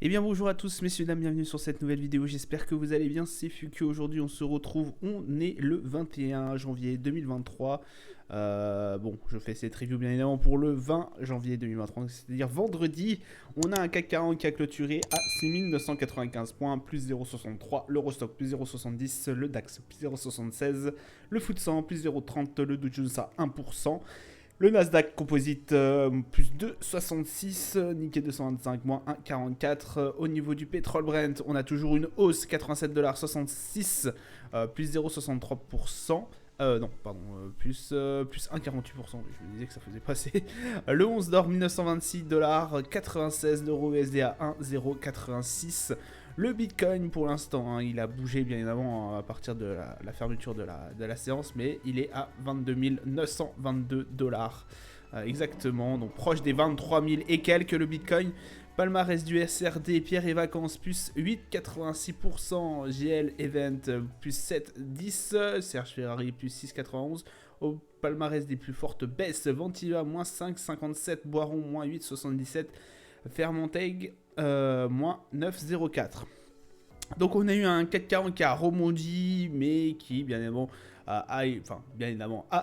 Eh bien bonjour à tous messieurs dames, bienvenue sur cette nouvelle vidéo, j'espère que vous allez bien, c'est Fukio, aujourd'hui on se retrouve, on est le 21 janvier 2023, bon je fais cette review bien évidemment pour le 20 janvier 2023, c'est-à-dire vendredi, on a un CAC 40 qui a clôturé à 6995 points, plus 0,63, l'Eurostock plus 0,70, le DAX plus 0,76, le FTSE 100 plus 0,30, le Dow Jones à 1%. Le Nasdaq Composite plus 2,66, Nikkei 225 moins 1,44. Au niveau du pétrole Brent, on a toujours une hausse, 87,66 plus 0,63%. Non, pardon, plus 1,48%, je me disais que ça faisait passer. Le 11 d'or, 1926 dollars, 96 d'euros USD à 1,086. Le Bitcoin, pour l'instant, hein, il a bougé bien évidemment à partir de la fermeture de la séance, mais il est à 22 922 dollars exactement, donc proche des 23 000 et quelques le Bitcoin. Palmarès du SRD, Pierre et Vacances, plus 8,86%, GL Event, plus 7,10%, Serge Ferrari, plus 6,91%. Au palmarès des plus fortes baisses, Ventiva, moins 5,57%, Boiron, moins 8,77%, Fermenteg, moins 9,04. Donc on a eu un CAC 40 qui a rebondi, mais qui bien évidemment a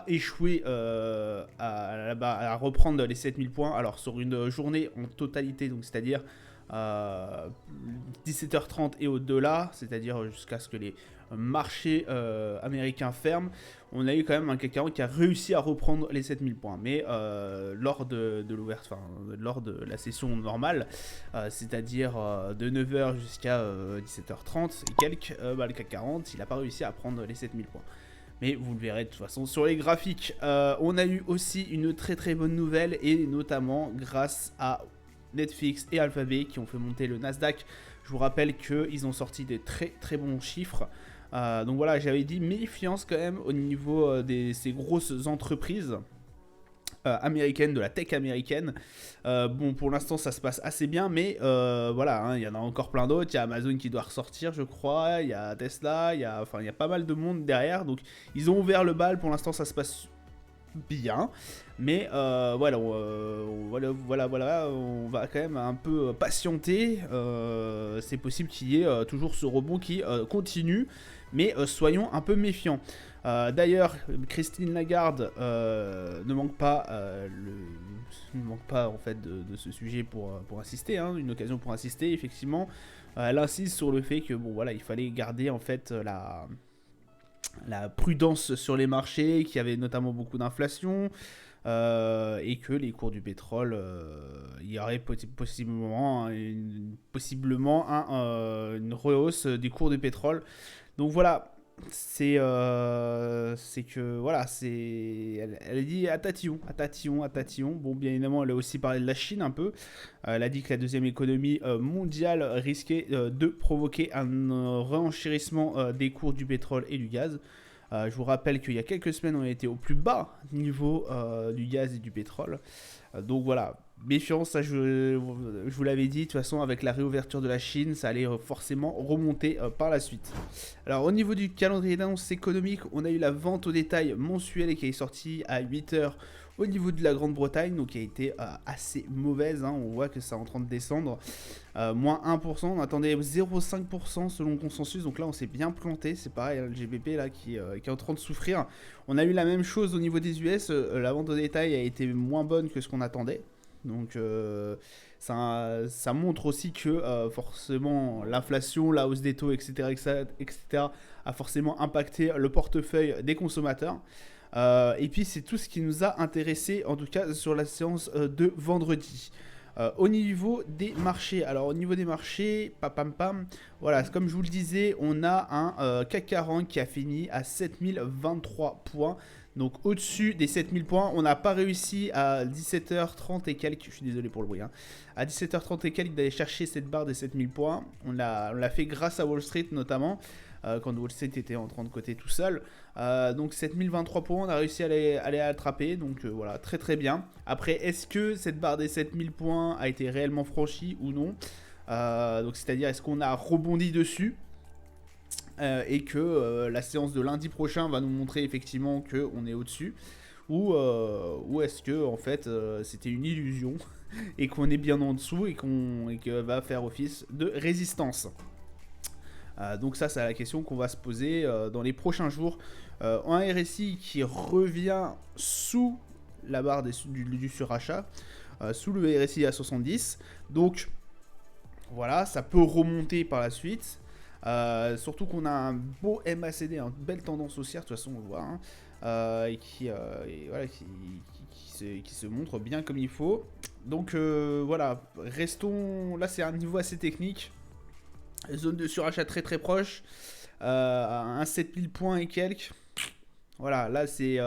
échoué à reprendre les 7000 points. Alors sur une journée en totalité, donc c'est-à-dire 17h30 et au-delà, c'est-à-dire jusqu'à ce que les marchés américains ferment, on a eu quand même un CAC 40 qui a réussi à reprendre les 7000 points. Mais lors de l'ouverture, lors de la session normale, c'est-à-dire de 9h jusqu'à 17h30 et quelques, le CAC 40, il n'a pas réussi à prendre les 7000 points. Mais vous le verrez de toute façon sur les graphiques. On a eu aussi une très très bonne nouvelle, et notamment grâce à Netflix et Alphabet qui ont fait monter le Nasdaq. Je vous rappelle qu'ils ont sorti des très très bons chiffres. Donc voilà, j'avais dit méfiance quand même au niveau de ces grosses entreprises américaines, de la tech américaine. Bon, pour l'instant ça se passe assez bien, mais voilà, hein, il y en a encore plein d'autres. Il y a Amazon qui doit ressortir, je crois, il y a Tesla, il y a pas mal de monde derrière, donc ils ont ouvert le bal. Pour l'instant ça se passe bien, mais voilà, on va quand même un peu patienter. C'est possible qu'il y ait toujours ce rebond qui continue, mais soyons un peu méfiants. D'ailleurs, Christine Lagarde ne manque pas en fait de ce sujet pour insister, hein, une occasion pour insister. Effectivement, elle insiste sur le fait que bon voilà, il fallait garder en fait la prudence sur les marchés, qu'il y avait notamment beaucoup d'inflation, et que les cours du pétrole, il y aurait possiblement une rehausse des cours du pétrole. Donc voilà, c'est que voilà, elle a dit à tatillon, à tatillon, à tatillon. Bon, bien évidemment, elle a aussi parlé de la Chine un peu. Elle a dit que la deuxième économie mondiale risquait de provoquer un renchérissement des cours du pétrole et du gaz. Je vous rappelle qu'il y a quelques semaines, on a été au plus bas niveau du gaz et du pétrole. Donc voilà, méfiance, ça je vous l'avais dit, de toute façon avec la réouverture de la Chine, ça allait forcément remonter par la suite. Alors au niveau du calendrier d'annonce économique, on a eu la vente au détail mensuelle qui est sortie à 8h au niveau de la Grande-Bretagne, donc qui a été assez mauvaise, hein. On voit que ça est en train de descendre, moins 1%, on attendait 0,5% selon le consensus, donc là on s'est bien planté. C'est pareil, le GBP là qui est en train de souffrir. On a eu la même chose au niveau des US, la vente au détail a été moins bonne que ce qu'on attendait. Donc ça montre aussi que forcément l'inflation, la hausse des taux, etc., etc., a forcément impacté le portefeuille des consommateurs. Et puis c'est tout ce qui nous a intéressé, en tout cas sur la séance de vendredi. Au niveau des marchés, alors au niveau des marchés, voilà, comme je vous le disais, on a un CAC 40 qui a fini à 7023 points. Donc au-dessus des 7000 points, on n'a pas réussi à 17h30 et quelques, je suis désolé pour le bruit, hein, à 17h30 et quelques d'aller chercher cette barre des 7000 points. On l'a fait grâce à Wall Street notamment, quand Wall Street était en train de coter tout seul. Donc 7023 points, on a réussi à les attraper, donc voilà, très très bien. Après, est-ce que cette barre des 7000 points a été réellement franchie ou non? Donc c'est-à-dire, est-ce qu'on a rebondi dessus? Et que la séance de lundi prochain va nous montrer effectivement qu'on est au-dessus, ou est-ce que en fait c'était une illusion et qu'on est bien en dessous et que va faire office de résistance. Donc ça, c'est la question qu'on va se poser dans les prochains jours. Un RSI qui revient sous la barre du surachat, sous le RSI à 70. Donc voilà, ça peut remonter par la suite. Surtout qu'on a un beau MACD, une belle tendance haussière, de toute façon on le voit, hein, et voilà, qui se montre bien comme il faut. Donc voilà, restons, là c'est un niveau assez technique, zone de surachat très très proche, un 7000 points et quelques. Voilà, là c'est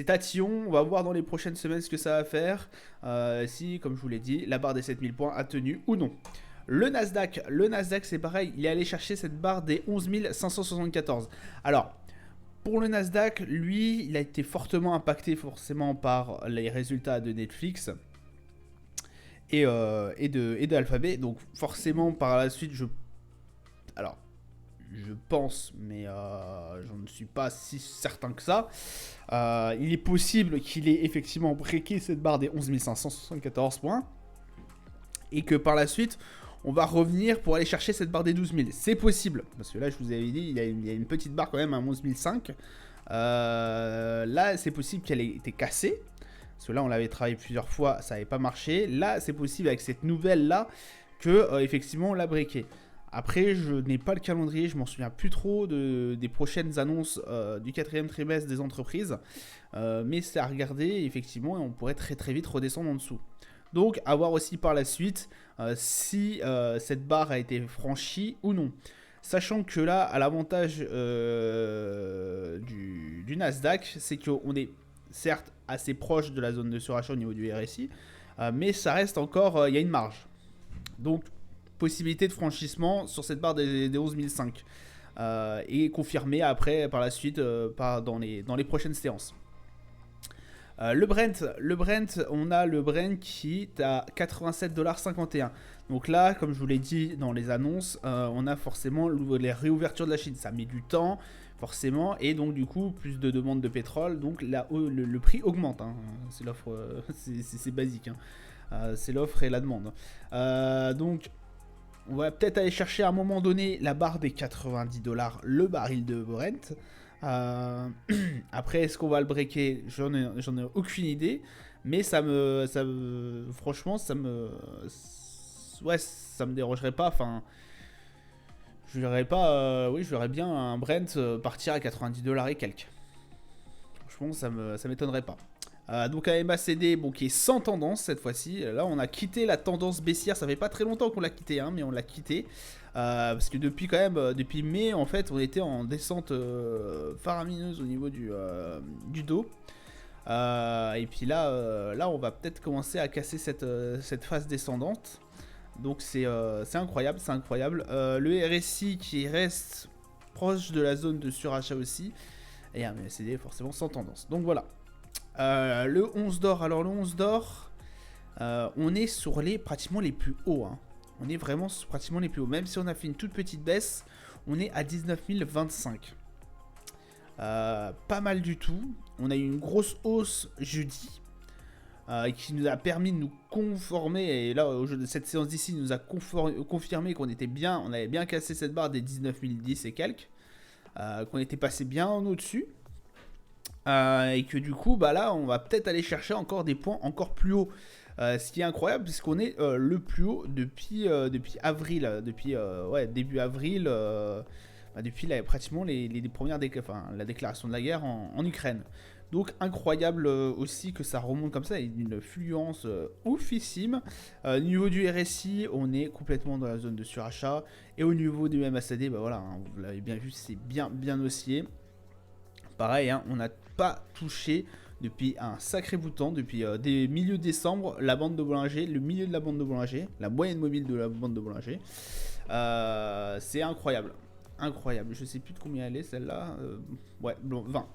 tatillon, on va voir dans les prochaines semaines ce que ça va faire, si comme je vous l'ai dit, la barre des 7000 points a tenu ou non. Le Nasdaq c'est pareil, il est allé chercher cette barre des 11 574. Alors, pour le Nasdaq, lui, il a été fortement impacté forcément par les résultats de Netflix et d'Alphabet. Donc forcément, par la suite, je pense, mais j'en ne suis pas si certain que ça. Il est possible qu'il ait effectivement breaké cette barre des 11 574 points et que par la suite, on va revenir pour aller chercher cette barre des 12 000. C'est possible, parce que là, je vous avais dit, il y a une petite barre quand même à 11 500. Là, c'est possible qu'elle ait été cassée, parce que là, on l'avait travaillé plusieurs fois, ça n'avait pas marché. Là, c'est possible avec cette nouvelle-là que, effectivement, on l'a breaké. Après, je n'ai pas le calendrier, je m'en souviens plus trop des prochaines annonces du 4e trimestre des entreprises. Mais c'est à regarder, effectivement, et on pourrait très très vite redescendre en dessous. Donc, à voir aussi par la suite si cette barre a été franchie ou non. Sachant que là, à l'avantage du Nasdaq, c'est qu'on est certes assez proche de la zone de surachat au niveau du RSI, mais ça reste encore, il y a une marge. Donc, possibilité de franchissement sur cette barre des 11 500 et confirmé après par la suite dans les prochaines séances. Le Brent, on a le Brent qui est à 87,51 $. Donc là, comme je vous l'ai dit dans les annonces, on a forcément les réouvertures de la Chine. Ça met du temps, forcément, et donc du coup, plus de demandes de pétrole. Donc là, le prix augmente. Hein. C'est l'offre, c'est basique. Hein. C'est l'offre et la demande. Donc, on va peut-être aller chercher à un moment donné la barre des 90 $, le baril de Brent. Après, est-ce qu'on va le breaker? J'en ai aucune idée, mais franchement, ça me dérangerait pas. Enfin, je verrais pas. Oui, je verrais bien un Brent partir à 90 $ et quelques. Franchement, ça m'étonnerait pas. Donc un MACD qui est sans tendance cette fois-ci. Là, on a quitté la tendance baissière. Ça fait pas très longtemps qu'on l'a quitté, hein, mais on l'a quitté. Parce que depuis mai, en fait, on était en descente faramineuse au niveau du dos. Et puis là, on va peut-être commencer à casser cette phase descendante. Donc c'est incroyable, c'est incroyable. Le RSI qui reste proche de la zone de surachat aussi. Et un MACD forcément sans tendance. Donc voilà. Le 11 d'or, alors le 11 d'or, on est sur pratiquement les plus hauts. Hein. On est vraiment pratiquement les plus hauts. Même si on a fait une toute petite baisse, on est à 19 025. Pas mal du tout. On a eu une grosse hausse jeudi qui nous a permis de nous conformer. Et là, au jeu de cette séance d'ici, nous a confirmé qu'on était bien. On avait bien cassé cette barre des 19 010 et quelques. Qu'on était passé bien en au-dessus. Et que du coup, là, on va peut-être aller chercher encore des points encore plus hauts. Ce qui est incroyable, puisqu'on est le plus haut depuis avril. Depuis début avril. Depuis pratiquement les premières la déclaration de la guerre en Ukraine. Donc incroyable aussi que ça remonte comme ça, et d'une fluence oufissime. Au niveau du RSI, on est complètement dans la zone de surachat. Et au niveau du MACD, voilà, hein, vous l'avez bien vu, c'est bien haussier. Pareil, hein, on n'a pas touché depuis un sacré bout de temps, depuis des milieux décembre, la bande de Bollinger, le milieu de la bande de Bollinger, la moyenne mobile de la bande de Bollinger. C'est incroyable. Incroyable. Je sais plus de combien elle est celle-là. Ouais, bon, 20.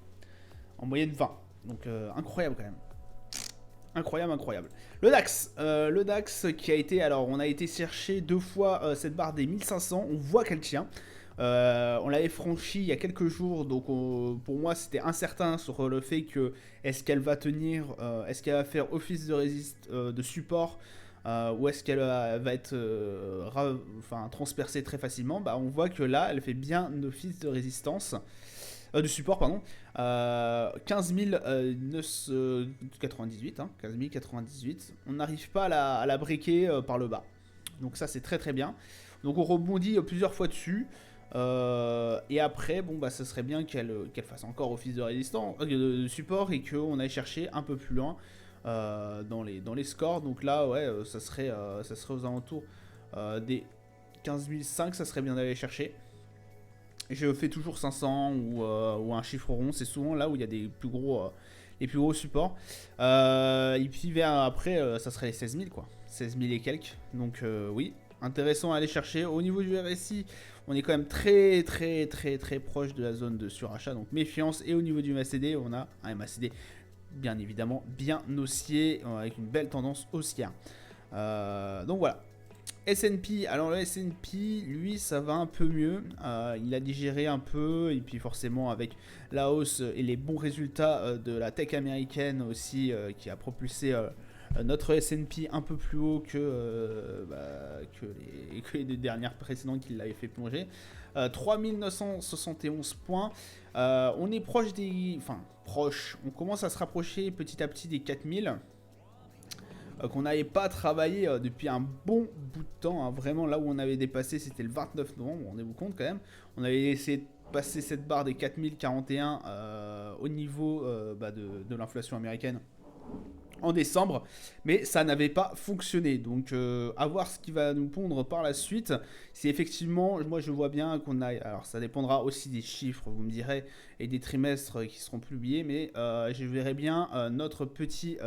En moyenne 20. Donc incroyable quand même. Incroyable. Le DAX qui a été... Alors on a été chercher 2 fois cette barre des 1500. On voit qu'elle tient. On l'avait franchi il y a quelques jours, donc pour moi c'était incertain sur le fait que est-ce qu'elle va tenir, est-ce qu'elle va faire office de support, ou est-ce qu'elle va être transpercée très facilement. Bah, on voit que là elle fait bien office de résistance, de support pardon. 15 998, hein, 15 098, on n'arrive pas à la breaker par le bas, donc ça c'est très très bien. Donc on rebondit plusieurs fois dessus. Et après, bon bah ça serait bien qu'elle fasse encore office de résistance, de support, et qu'on aille chercher un peu plus loin dans les scores. Donc là, ouais, ça serait aux alentours des 15 500, ça serait bien d'aller chercher. Je fais toujours 500 ou un chiffre rond, c'est souvent là où il y a les plus gros supports. Et puis vers après, ça serait les 16 000 quoi, 16 000 et quelques. Donc oui, intéressant à aller chercher. Au niveau du RSI, on est quand même très très très très proche de la zone de surachat, donc méfiance. Et au niveau du MACD, on a un MACD bien évidemment bien haussier, avec une belle tendance haussière. Donc voilà. S&P, alors le S&P, lui, ça va un peu mieux. Il a digéré un peu, et puis forcément avec la hausse et les bons résultats de la tech américaine aussi, qui a propulsé notre S&P un peu plus haut que les deux dernières précédentes qui l'avaient fait plonger. 3971 points. On est proche des... Enfin, proche. On commence à se rapprocher petit à petit des 4000. Qu'on n'avait pas travaillé depuis un bon bout de temps, hein. Vraiment, là où on avait dépassé, c'était le 29 novembre, rendez-vous compte quand même. On avait essayé de passer cette barre des 4041 au niveau de l'inflation américaine en décembre, mais ça n'avait pas fonctionné. Donc à voir ce qui va nous pondre par la suite. Si effectivement, moi je vois bien qu'on aille, alors ça dépendra aussi des chiffres, vous me direz, et des trimestres qui seront publiés, mais je verrai bien notre petit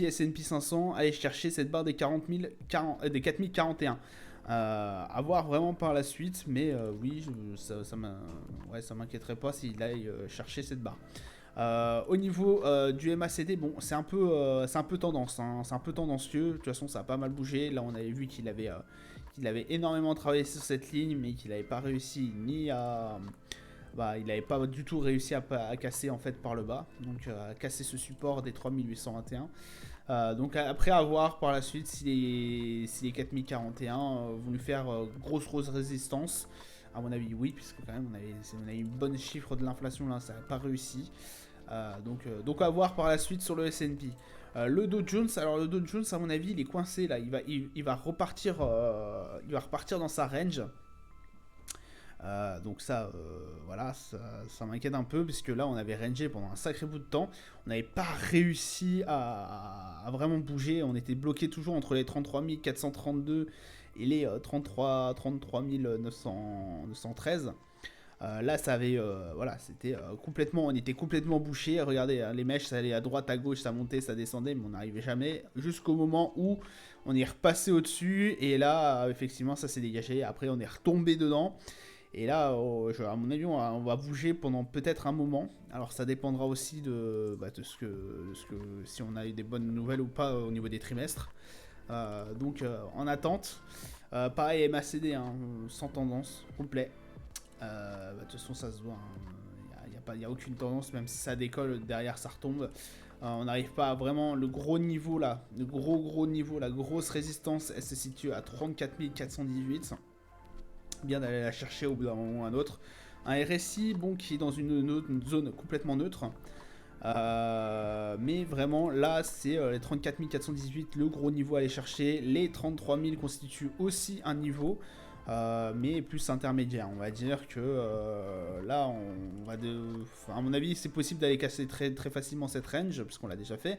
S&P 500 aller chercher cette barre des 4041. À voir vraiment par la suite, mais oui, ça m'inquiéterait pas s'il aille chercher cette barre. Au niveau du MACD, bon, c'est un peu tendance, hein, c'est un peu tendancieux. De toute façon, ça a pas mal bougé. Là, on avait vu qu'il avait énormément travaillé sur cette ligne, mais qu'il n'avait pas réussi ni à... il n'avait pas du tout réussi à casser en fait par le bas, donc à casser ce support des 3821. Donc après à voir par la suite si les 4041 vont lui faire grosse résistance. À mon avis oui, puisque quand même on a eu une bonne chiffre de l'inflation là, ça n'a pas réussi. Donc à voir par la suite sur le S&P. Le Dow Jones, alors le Dow Jones à mon avis il est coincé là, il va repartir dans sa range. Donc ça, voilà, ça m'inquiète un peu, puisque là on avait rangé pendant un sacré bout de temps, on n'avait pas réussi à vraiment bouger, on était bloqué toujours entre les 33 432 et les 33 913. Là ça avait, voilà, c'était complètement, on était complètement bouché. Regardez, hein, les mèches ça allait à droite, à gauche, ça montait, ça descendait, mais on n'arrivait jamais, jusqu'au moment où on est repassé au dessus, et là effectivement ça s'est dégagé. Après on est retombé dedans. Et là, à mon avis, on va bouger pendant peut-être un moment. Alors ça dépendra aussi de si on a eu des bonnes nouvelles ou pas au niveau des trimestres. Donc en attente. Pareil MACD, hein, sans tendance, complet. De toute façon ça se voit. Il n'y a aucune tendance, même si ça décolle, derrière ça retombe. On n'arrive pas à vraiment... Le gros niveau là, le gros niveau, la grosse résistance, elle se situe à 34 418. Bien d'aller la chercher au bout d'un moment ou un autre. Un RSI, bon, qui est dans une zone complètement neutre. Mais vraiment, là, c'est les 34 418, le gros niveau à aller chercher. Les 33 000 constituent aussi un niveau, mais plus intermédiaire. On va dire que là, à mon avis, c'est possible d'aller casser très, très facilement cette range, puisqu'on l'a déjà fait.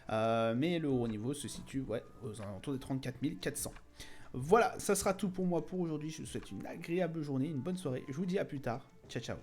Mais le gros niveau se situe aux alentours des 34 400. Voilà, ça sera tout pour moi pour aujourd'hui. Je vous souhaite une agréable journée, une bonne soirée. Je vous dis à plus tard. Ciao, ciao.